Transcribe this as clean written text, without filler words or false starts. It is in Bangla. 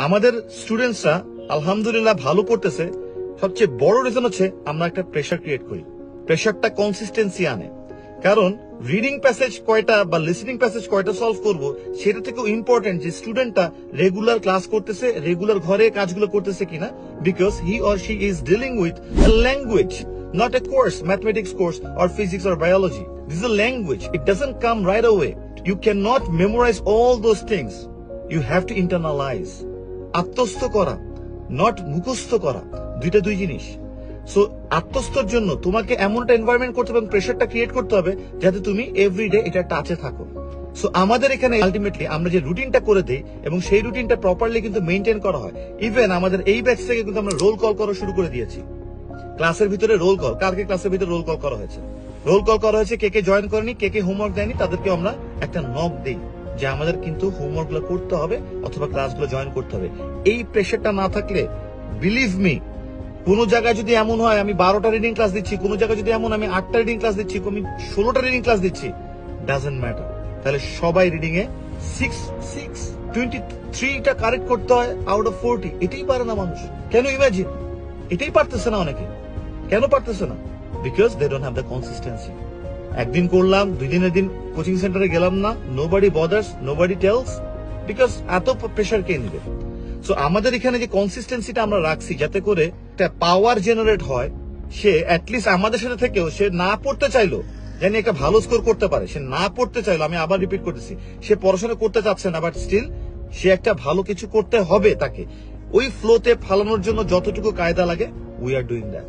আমাদের স্টুডেন্টসরা আলহামদুলিল্লাহ ভালো করতেছে, সবচেয়ে বড় রিজন হচ্ছে আমরা একটা প্রেশার ক্রিয়েট করি। প্রেশারটা কনসিস্টেন্সি আনে। কারণ রিডিং প্যাসেজ কয়টা বা লিসনিং প্যাসেজ কয়টা সলভ করব সেটা থেকেও ইম্পর্টেন্ট যে স্টুডেন্টটা রেগুলার ক্লাস করতেছে, রেগুলার ঘরে কাজগুলো করতেছে কিনা, because he or she is dealing with a language, not a course, mathematics course or physics or biology. This is a language. It doesn't come right away. You cannot memorize all those things. You have to internalize. আত্মস্থ করা, নট মুখস্থ করা, দুইটা দুই জিনিস। সো আত্মস্থর জন্য তোমাকে এমন একটা এনভায়রনমেন্ট করতে হবে এবং প্রেশারটা ক্রিয়েট করতে হবে যাতে তুমি এভরিডে এটা টাচে থাকো। সো আমাদের এখানে আলটিমেটলি আমরা যে রুটিনটা করে দেই এবং সেই রুটিনটা প্রপারলি কিন্তু মেইনটেইন করা হয়। ইভেন আমাদের এই ব্যাচ থেকে কিন্তু আমরা রোল কল করা শুরু করে দিয়েছি। ক্লাসের ভিতরে রোল কল, কালকে ক্লাসের ভিতরে রোল কল করা হয়েছে। রোল কল করা হয়েছে, কে কে জয়েন করেনি, কে কে হোমওয়ার্ক দেয়নি, তাদেরকে আমরা একটা নক দেই যে আমাদের কিন্তু হোমওয়ার্ক গুলো করতে হবে অথবা ক্লাসগুলো জয়েন করতে হবে। এই প্রেশারটা না থাকলে বিলিভ মি, কোন জায়গায় যদি এমন হয় আমি 12টা রিডিং ক্লাস দিচ্ছি, কোন জায়গায় যদি এমন আমি 8টা রিডিং ক্লাস দিচ্ছি, আমি 16টা রিডিং ক্লাস দিচ্ছি, ডাজন্ট ম্যাটার, তাহলে সবাই রিডিং এ 23টা কারেক্ট করতে হয় আউট অফ 40। এটাই পারে না মানুষ। কেন ইমাজিন? এটাই পারতেছে না অনেকে। কেন পারতেছে না? Because they don't have the consistency. একদিন করলাম, দুই দিনের দিন কোচিং সেন্টারে গেলাম না, nobody bothers, nobody tells, because এত প্রেশার কে নিবে? সো আমাদের এখানে যে কনসিস্টেন্সিটা আমরা রাখছি যাতে করে একটা পাওয়ার জেনারেট হয়, সে অ্যাটলিস্ট আমাদের সাথে থেকেও সে না পড়তে চাইলো জানি একটা ভালো স্কোর করতে পারে, সে না পড়তে চাইলো, আমি আবার রিপিট করতেছি, সে পড়াশোনা করতে চাচ্ছে না, বাট স্টিল সে একটা ভালো কিছু করতে হবে তাকে। ওই ফ্লোতে ফালানোর জন্য যতটুকু কায়দা লাগে, উই আর ডুইং দ্যাট।